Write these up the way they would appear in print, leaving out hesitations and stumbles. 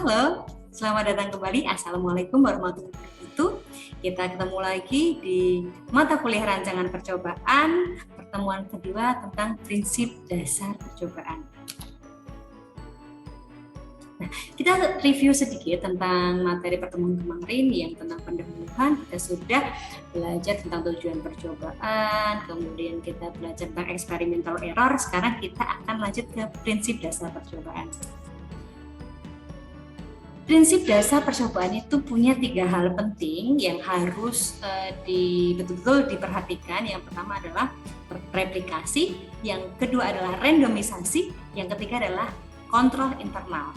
Halo, selamat datang kembali. Assalamualaikum warahmatullahi wabarakatuh. Kita ketemu lagi di mata kuliah rancangan percobaan, pertemuan kedua tentang prinsip dasar percobaan. Nah, kita review sedikit tentang materi pertemuan kemarin yang tentang pendahuluan. Kita sudah belajar tentang tujuan percobaan, kemudian kita belajar tentang experimental error. Sekarang kita akan lanjut ke prinsip dasar percobaan. Prinsip dasar percobaan itu punya 3 hal penting yang harus betul-betul diperhatikan. Yang pertama adalah replikasi, yang kedua adalah randomisasi, yang ketiga adalah kontrol internal.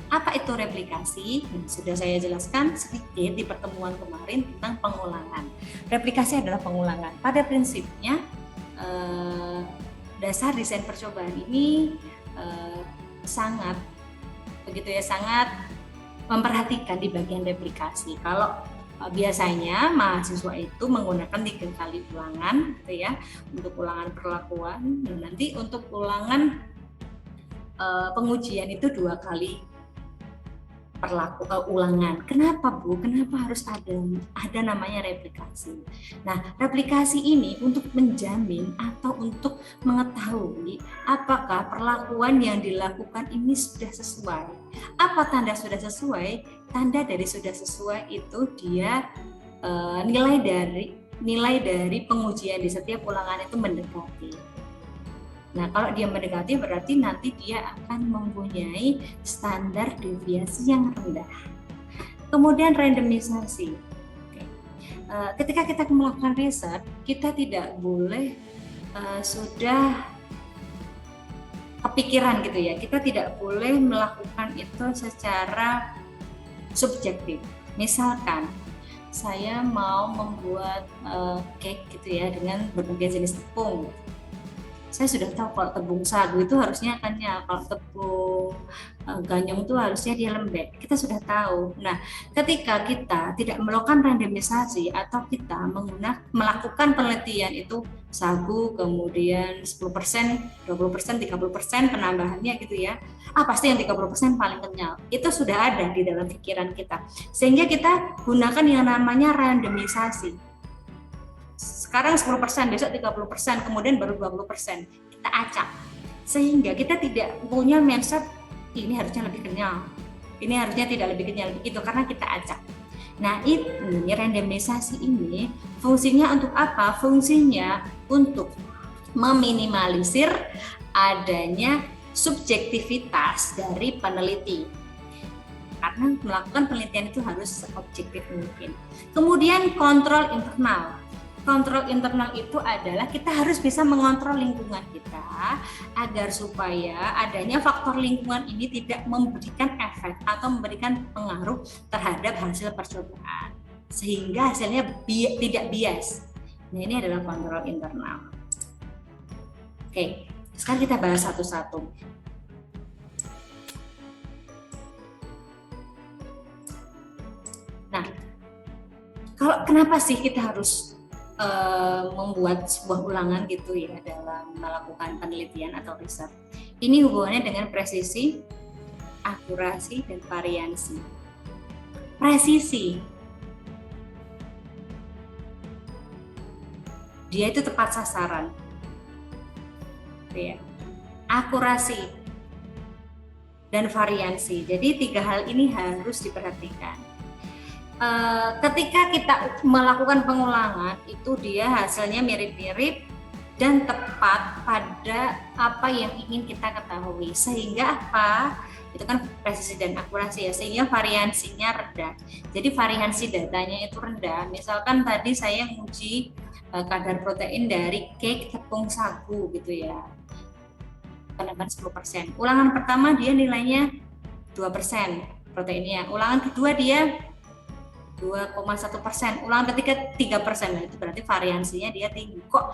Apa itu replikasi? Sudah saya jelaskan sedikit di pertemuan kemarin tentang pengulangan. Replikasi adalah pengulangan. Pada prinsipnya, dasar desain percobaan ini sangat memperhatikan di bagian replikasi. Kalau biasanya mahasiswa itu menggunakan 3 kali ulangan, gitu ya, untuk ulangan perlakuan, dan nanti untuk ulangan pengujian itu 2 kali ulangan. Kenapa, Bu? Kenapa harus ada namanya replikasi? Nah, replikasi ini untuk menjamin atau untuk mengetahui apakah perlakuan yang dilakukan ini sudah sesuai. Apa tanda sudah sesuai? Tanda dari sudah sesuai itu dia nilai dari pengujian di setiap ulangan itu mendekati. Nah, kalau dia mendekati berarti nanti dia akan mempunyai standar deviasi yang rendah. Kemudian randomisasi. Ketika kita melakukan riset, kita tidak boleh sudah kepikiran gitu ya. Kita tidak boleh melakukan itu secara subjektif. Misalkan saya mau membuat cake gitu ya dengan berbagai jenis tepung. Saya sudah tahu kalau tepung sagu itu harusnya kenyal, kalau tepung ganyong itu harusnya dia lembek. Kita sudah tahu. Nah, ketika kita tidak melakukan randomisasi atau kita melakukan penelitian itu sagu, kemudian 10%, 20%, 30% penambahannya gitu ya. Pasti yang 30% paling kenyal. Itu sudah ada di dalam pikiran kita. Sehingga kita gunakan yang namanya randomisasi. Sekarang 10%, besok 30%, kemudian baru 20%. Kita acak. Sehingga kita tidak punya mindset, ini harusnya lebih kenyal, ini harusnya tidak lebih kenyal, itu karena kita acak. Nah, ini randomisasi ini fungsinya untuk apa? Fungsinya untuk meminimalisir adanya subjektivitas dari peneliti. Karena melakukan penelitian itu harus seobjektif mungkin. Kemudian kontrol internal. Kontrol internal itu adalah kita harus bisa mengontrol lingkungan kita agar supaya adanya faktor lingkungan ini tidak memberikan efek atau memberikan pengaruh terhadap hasil percobaan sehingga hasilnya tidak bias. Nah, ini adalah kontrol internal. Oke, sekarang kita bahas satu-satu. Nah, kenapa sih kita harus membuat sebuah ulangan gitu ya dalam melakukan penelitian atau riset? Ini hubungannya dengan presisi, akurasi, dan variansi. Presisi, dia itu tepat sasaran. Ya. Akurasi dan variansi. Jadi 3 hal ini harus diperhatikan. Ketika kita melakukan pengulangan itu dia hasilnya mirip-mirip dan tepat pada apa yang ingin kita ketahui, sehingga apa? Itu kan presisi dan akurasi ya, sehingga variansinya rendah. Jadi variansi datanya itu rendah. Misalkan tadi saya menguji kadar protein dari cake tepung sagu gitu ya, penambahan 10%. Ulangan pertama dia nilainya 2% proteinnya, ulangan kedua dia 2,1%, ulangan ketiga 3%. Nah, itu berarti variansinya dia tinggi. Kok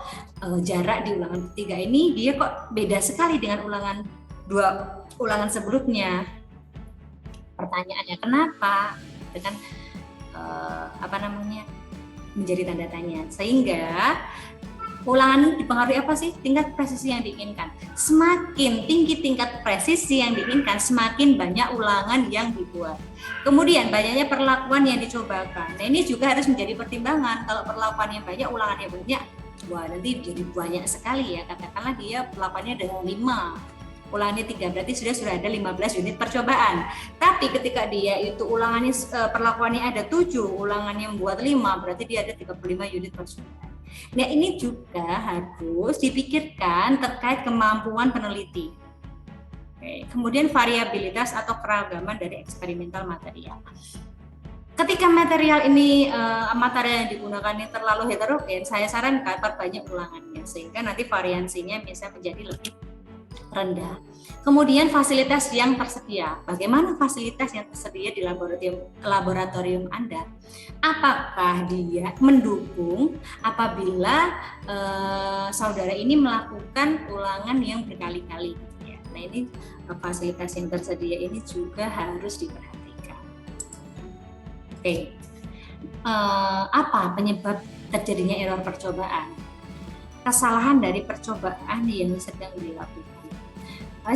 jarak di ulangan ketiga ini dia kok beda sekali dengan ulangan sebelumnya? Pertanyaannya kenapa? Dengan menjadi tanda tanya. Sehingga Ulangan dipengaruhi apa sih? Tingkat presisi yang diinginkan. Semakin tinggi tingkat presisi yang diinginkan, semakin banyak ulangan yang dibuat. Kemudian banyaknya perlakuan yang dicobakan. Nah ini juga harus menjadi pertimbangan. Kalau perlakuan yang banyak, ulangan yang banyak, wah nanti jadi banyak sekali ya. Katakanlah dia perlakuannya ada 5, ulangannya 3, berarti sudah ada 15 unit percobaan. Tapi ketika dia itu ulangannya perlakuannya ada 7, ulangannya membuat 5, berarti dia ada 35 unit percobaan. Nah ini juga harus dipikirkan terkait kemampuan peneliti. Oke. Kemudian variabilitas atau keragaman dari eksperimental material. Ketika material yang digunakan ini terlalu heterogen, saya sarankan perbanyak ulangannya sehingga nanti variansinya bisa menjadi lebih rendah. Kemudian fasilitas yang tersedia. Bagaimana fasilitas yang tersedia di laboratorium Anda? Apakah dia mendukung apabila saudara ini melakukan ulangan yang berkali-kali? Nah ini fasilitas yang tersedia ini juga harus diperhatikan. Oke, apa penyebab terjadinya error percobaan? Kesalahan dari percobaan yang sedang dilakukan.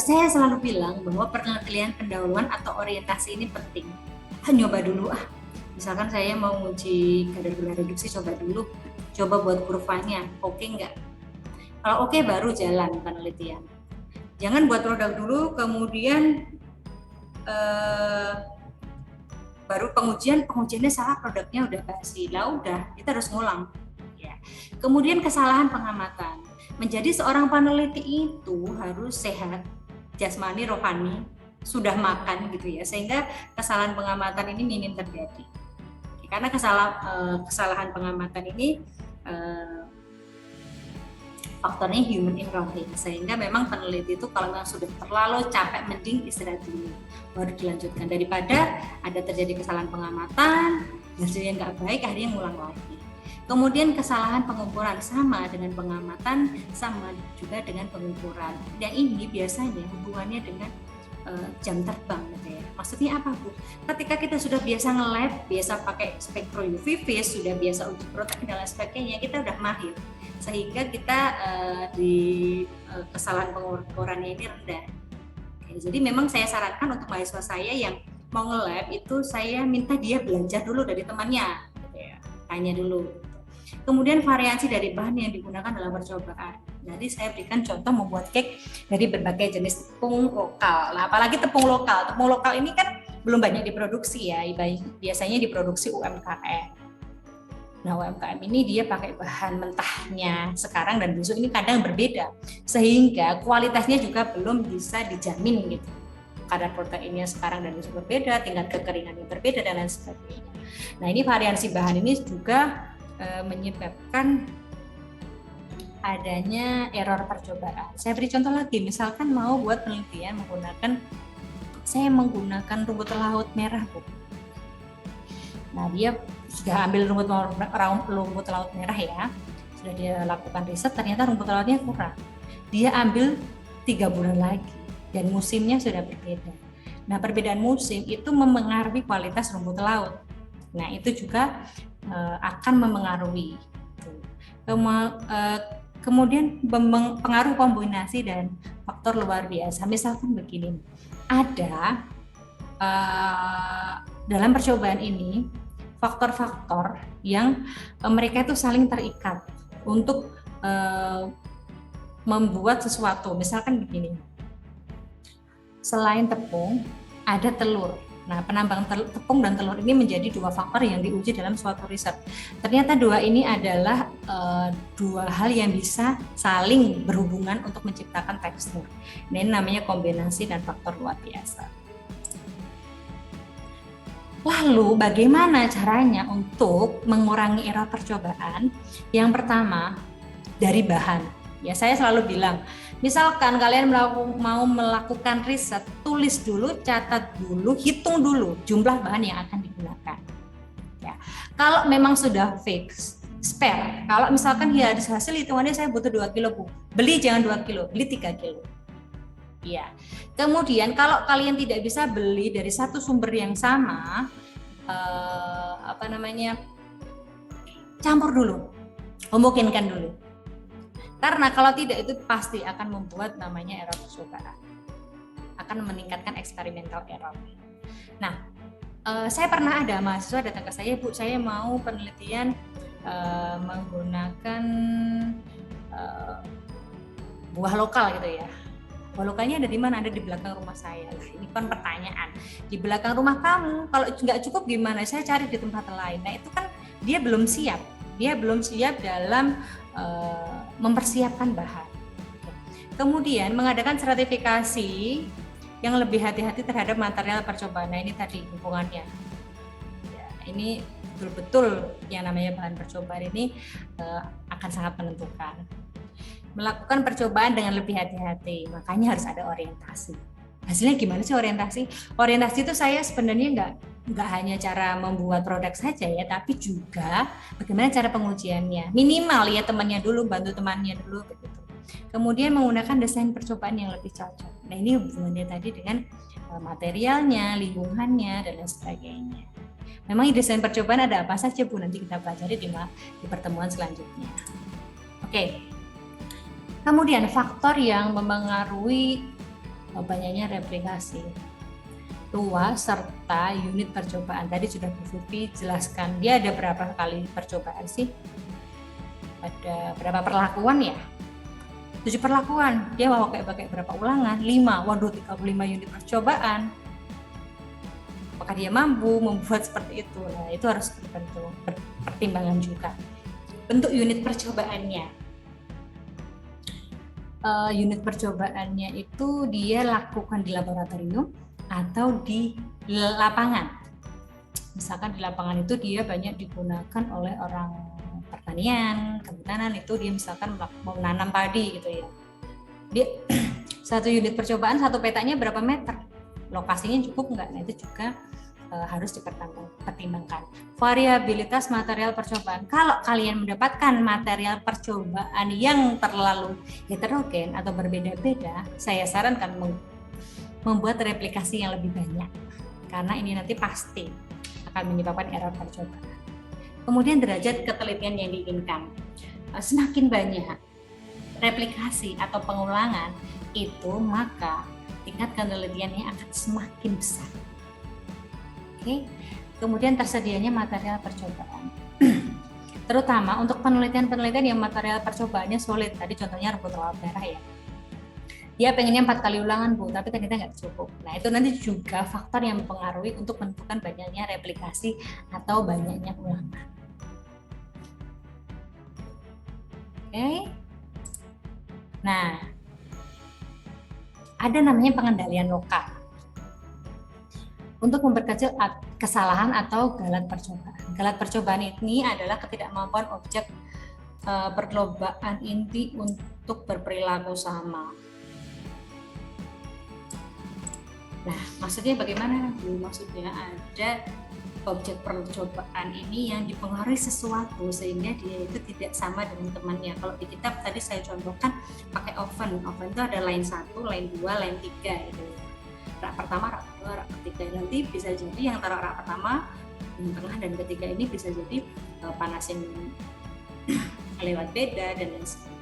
Saya selalu bilang bahwa penelitian pendahuluan atau orientasi ini penting. Nyoba dulu misalkan saya mau uji kadar gula reduksi, coba dulu, coba buat kurvanya, oke nggak? Kalau oke baru jalan penelitian. Jangan buat produk dulu, kemudian baru pengujiannya salah, produknya udah basi, udah kita harus ngulang. Ya. Kemudian kesalahan pengamatan. Menjadi seorang peneliti itu harus sehat, jasmani, rohani, sudah makan gitu ya, sehingga kesalahan pengamatan ini minim terjadi. Karena kesalahan pengamatan ini faktornya human error ya, sehingga memang peneliti itu kalau memang sudah terlalu capek mending istirahat dulu baru dilanjutkan, daripada ada terjadi kesalahan pengamatan hasilnya nggak baik akhirnya ngulang lagi. Kemudian kesalahan pengukuran sama dengan pengamatan, sama juga dengan pengukuran. Dan ini biasanya hubungannya dengan jam terbang gitu ya. Maksudnya apa Bu? Ketika kita sudah biasa nge-lab, biasa pakai spektro UV vis, sudah biasa uji protein dan lain sebagainya, kita udah mahir. Sehingga kita kesalahan pengukurannya ini rendah. Oke, jadi memang saya sarankan untuk mahasiswa saya yang mau nge-lab itu saya minta dia belajar dulu dari temannya, gitu ya. Tanya dulu. Kemudian variasi dari bahan yang digunakan dalam percobaan. Jadi saya berikan contoh membuat cake dari berbagai jenis tepung lokal. Nah, apalagi tepung lokal. Tepung lokal ini kan belum banyak diproduksi ya, biasanya diproduksi UMKM. Nah, UMKM ini dia pakai bahan mentahnya sekarang dan besok ini kadang berbeda, sehingga kualitasnya juga belum bisa dijamin gitu. Kadar proteinnya sekarang dan besok berbeda, tingkat kekeringannya berbeda dan lain sebagainya. Nah, ini variasi bahan ini juga menyebabkan adanya error percobaan. Saya beri contoh lagi, misalkan mau buat penelitian saya menggunakan rumput laut merah, Bu. Nah, dia sudah ambil rumput laut merah ya, sudah dia lakukan riset, ternyata rumput lautnya kurang. Dia ambil 3 bulan lagi dan musimnya sudah berbeda. Nah, perbedaan musim itu memengaruhi kualitas rumput laut. Nah, itu juga akan memengaruhi. Kemudian pengaruh kombinasi dan faktor luar biasa. Misalkan begini, ada dalam percobaan ini faktor-faktor yang mereka itu saling terikat untuk membuat sesuatu. Misalkan begini, selain tepung ada telur. Nah, penambang tepung dan telur ini menjadi 2 faktor yang diuji dalam suatu riset. Ternyata 2 ini adalah 2 hal yang bisa saling berhubungan untuk menciptakan tekstur. Ini namanya kombinasi dan faktor luar biasa. Lalu bagaimana caranya untuk mengurangi error percobaan? Yang pertama, dari bahan. Ya, saya selalu bilang, misalkan kalian mau melakukan riset, tulis dulu, catat dulu, hitung dulu jumlah bahan yang akan digunakan. Ya. Kalau memang sudah fix, spare. Kalau misalkan ya hasil hitungannya saya butuh 2 kilo, Bu. Beli jangan 2 kilo, beli 3 kilo. Ya. Kemudian kalau kalian tidak bisa beli dari satu sumber yang sama, campur dulu, homogenikan dulu. Karena kalau tidak itu pasti akan membuat namanya error percobaan, akan meningkatkan experimental error. Nah, saya pernah ada mahasiswa datang ke saya, Bu, saya mau penelitian menggunakan buah lokal gitu ya. Buah lokalnya ada di mana? Ada di belakang rumah saya. Nah, ini kan pertanyaan. Di belakang rumah kamu, kalau nggak cukup gimana? Saya cari di tempat lain. Nah, itu kan dia belum siap. Dia belum siap dalam mempersiapkan bahan. Kemudian mengadakan sertifikasi yang lebih hati-hati terhadap material percobaan. Nah, ini tadi hubungannya. Ya, ini betul-betul yang namanya bahan percobaan ini akan sangat menentukan. Melakukan percobaan dengan lebih hati-hati, makanya harus ada orientasi. Hasilnya gimana sih orientasi? Orientasi itu saya sebenarnya nggak hanya cara membuat produk saja ya, tapi juga bagaimana cara pengujiannya. Minimal ya temannya dulu, bantu temannya dulu begitu. Kemudian menggunakan desain percobaan yang lebih cocok. Nah, ini hubungannya tadi dengan materialnya, lingkungannya, dan lain sebagainya. Memang desain percobaan ada apa saja, Bu? Nanti kita pelajari di pertemuan selanjutnya. Oke. Kemudian faktor yang mempengaruhi banyaknya replikasi, luas serta unit percobaan. Tadi sudah Bu Vivi jelaskan, dia ada berapa kali percobaan sih? Ada berapa perlakuan ya? 7 perlakuan. Dia mau pakai berapa ulangan? 5. Waduh, 35 unit percobaan. Apakah dia mampu membuat seperti itu? Nah, itu harus pertimbangan juga. Bentuk unit percobaannya. Unit percobaannya itu dia lakukan di laboratorium atau di lapangan. Misalkan di lapangan itu dia banyak digunakan oleh orang pertanian, kehutanan, itu dia misalkan mau menanam padi gitu ya. Dia satu unit percobaan, satu petanya berapa meter? Lokasinya cukup nggak? Nah, itu juga harus dipertimbangkan. Variabilitas material percobaan. Kalau kalian mendapatkan material percobaan yang terlalu heterogen atau berbeda-beda, saya sarankan membuat replikasi yang lebih banyak. Karena ini nanti pasti akan menyebabkan error percobaan. Kemudian derajat ketelitian yang diinginkan. Semakin banyak replikasi atau pengulangan itu, maka tingkat ketelitiannya akan semakin besar. Oke. Kemudian tersedianya material percobaan. Terutama untuk penelitian-penelitian yang material percobaannya sulit. Tadi contohnya rumput laut merah ya. Dia pengennya 4 kali ulangan, Bu, tapi ternyata nggak cukup. Nah, itu nanti juga faktor yang mempengaruhi untuk menentukan banyaknya replikasi atau banyaknya ulangan. Oke. Nah, ada namanya pengendalian lokal untuk memperkecil kesalahan atau galat percobaan. Galat percobaan ini adalah ketidakmampuan objek percobaan inti untuk berperilaku sama. Nah, maksudnya bagaimana, Bu? Maksudnya ada objek percobaan ini yang dipengaruhi sesuatu sehingga dia itu tidak sama dengan temannya. Kalau di kitab tadi saya contohkan pakai oven. Oven itu ada line 1, line 2, line 3 gitu. Rak pertama, rak kedua, rak ketiga. Nanti bisa jadi yang taruh rak pertama, yang tengah dan ketiga ini bisa jadi panasin lewat beda dan lain sebagainya.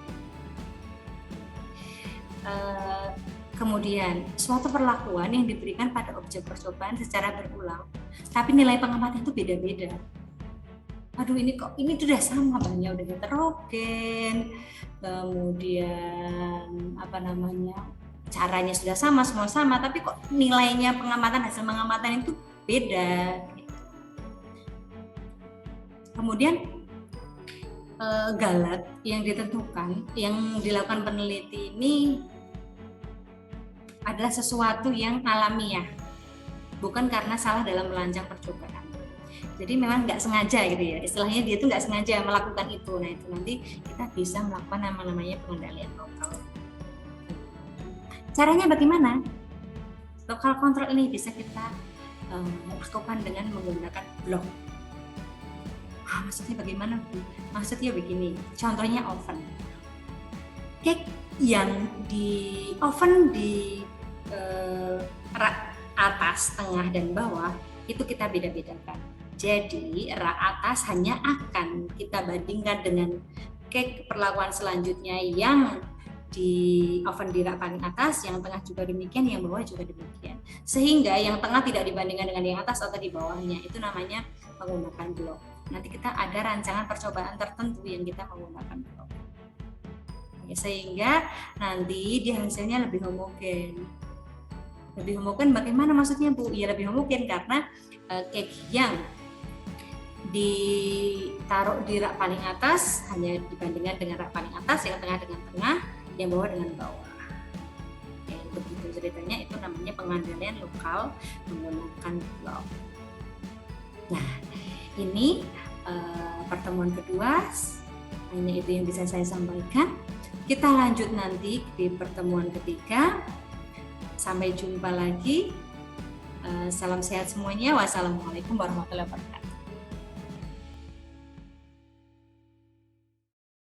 Kemudian suatu perlakuan yang diberikan pada objek percobaan secara berulang, tapi nilai pengamatan itu beda-beda. Aduh, ini kok ini sudah sama, banyak udah heterogen, kemudian caranya sudah sama, semua sama, tapi kok nilainya pengamatan, hasil pengamatan itu beda. Kemudian galat yang ditentukan, yang dilakukan peneliti ini adalah sesuatu yang alamiah, bukan karena salah dalam merancang percobaan. Jadi memang nggak sengaja gitu ya, istilahnya dia tuh nggak sengaja melakukan itu. Nah, itu nanti kita bisa melakukan namanya pengendalian lokal. Caranya bagaimana? Lokal control ini bisa kita lakukan dengan menggunakan blok. Maksudnya bagaimana, Bu? Maksudnya begini, contohnya oven. Cake yang di oven di rak atas, tengah, dan bawah itu kita beda-bedakan. Jadi rak atas hanya akan kita bandingkan dengan cake perlakuan selanjutnya yang di oven di rak paling atas, yang tengah juga demikian, yang bawah juga demikian. Sehingga yang tengah tidak dibandingkan dengan yang atas atau di bawahnya, itu namanya menggunakan blok. Nanti kita ada rancangan percobaan tertentu yang kita menggunakan blok. Sehingga nanti di hasilnya lebih homogen. Lebih homogen bagaimana maksudnya Bu? Ya lebih homogen karena cake yang ditaruh di rak paling atas hanya dibandingkan dengan rak paling atas, yang tengah dengan tengah, yang bawah dengan bawah. Oke, begitu ceritanya, itu namanya pengendalian lokal menggunakan blok. Nah, ini pertemuan kedua, hanya itu yang bisa saya sampaikan. Kita lanjut nanti di pertemuan ketiga. Sampai jumpa lagi. Salam sehat semuanya. Wassalamualaikum warahmatullahi wabarakatuh.